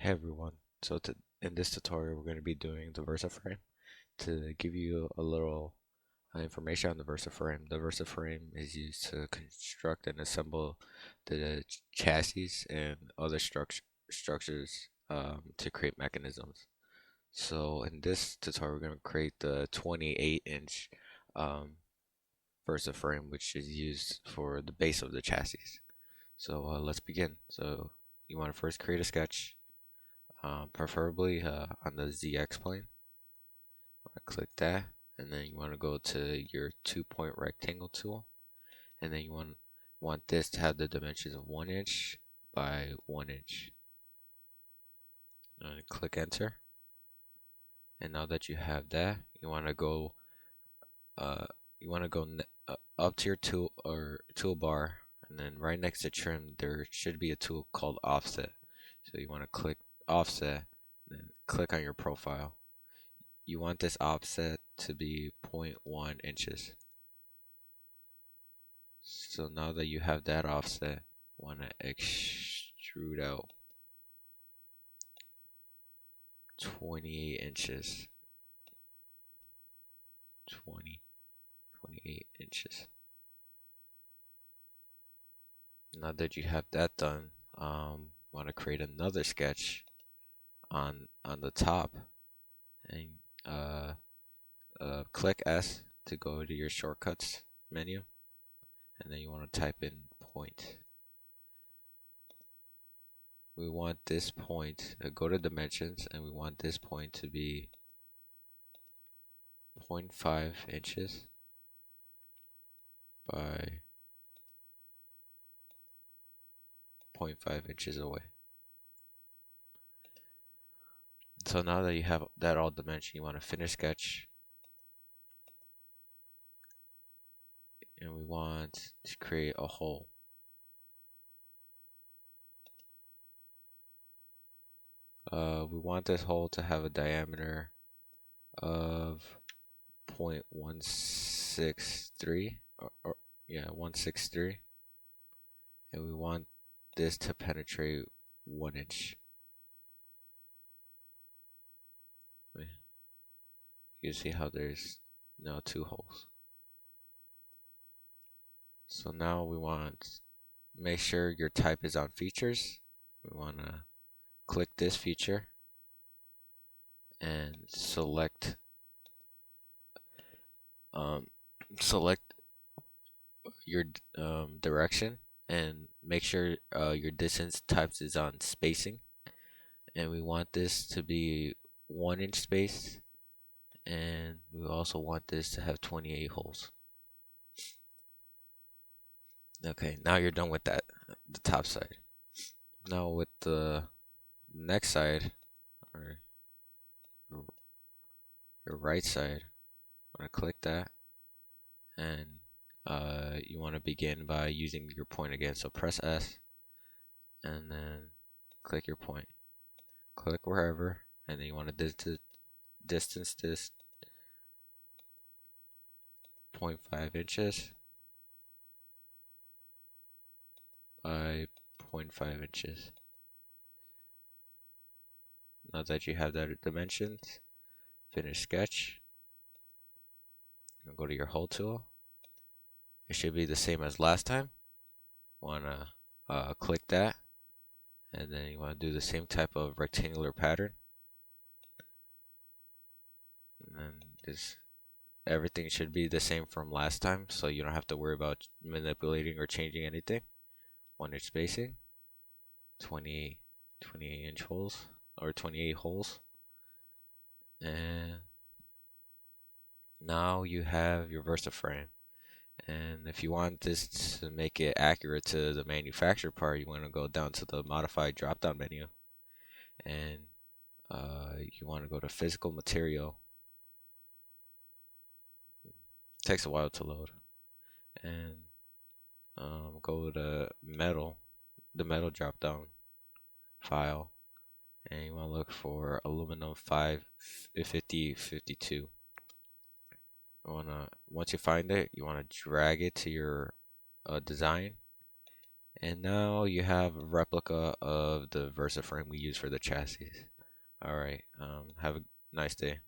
Hey everyone, in this tutorial we're going to be doing the VersaFrame. To give you a little information on the VersaFrame, the VersaFrame is used to construct and assemble the chassis and other structures to create mechanisms. So in this tutorial we're going to create the 28-inch um, VersaFrame, which is used for the base of the chassis. So let's begin. So you want to first create a sketch, preferably on the ZX plane. Click that, and then you want to go to your 2-point rectangle tool, and then you want this to have the dimensions of 1 inch by 1 inch. And click enter. And now that you have that, you want to go up to your toolbar, and then right next to trim there should be a tool called offset. So you want to click offset, then click on your profile. You want this offset to be 0.1 inches. So now that you have that offset, want to extrude out 28 inches. 28 inches. Now that you have that done, want to create another sketch on the top, and click S to go to your shortcuts menu, and then you want to type in point. We want this point, go to dimensions, and we want this point to be 0.5 inches by 0.5 inches away. So now that you have that all dimension, you want to finish sketch, and we want to create a hole. We want this hole to have a diameter of 0.163, or 163, and we want this to penetrate 1 inch. You see how there's now 2 holes. So now we want make sure your type is on features. We want to click this feature and select your direction, and make sure your distance types is on spacing, and we want this to be 1 inch space, and we also want this to have 28 holes. Okay, now you're done with that, the top side. Now with the next side, or your right side, I'm going to click that, and you want to begin by using your point again. So press S, and then click your point. Click wherever, and then you want to distance this 0.5 inches by 0.5 inches. Now that you have that dimensions, finish sketch. Go to your hole tool. It should be the same as last time. Wanna click that, and then you want to do the same type of rectangular pattern. And then everything should be the same from last time, so you don't have to worry about manipulating or changing anything. 1 inch spacing, 28 inch holes, or 28 holes. And now you have your VersaFrame. And if you want this to make it accurate to the manufacturer part, you want to go down to the modified drop down menu, and you want to go to physical material. It takes a while to load, and go to metal, the metal drop down file, and you want to look for aluminum 55052. Once you find it, you want to drag it to your design, And now you have a replica of the VersaFrame we use for the chassis. Alright, have a nice day.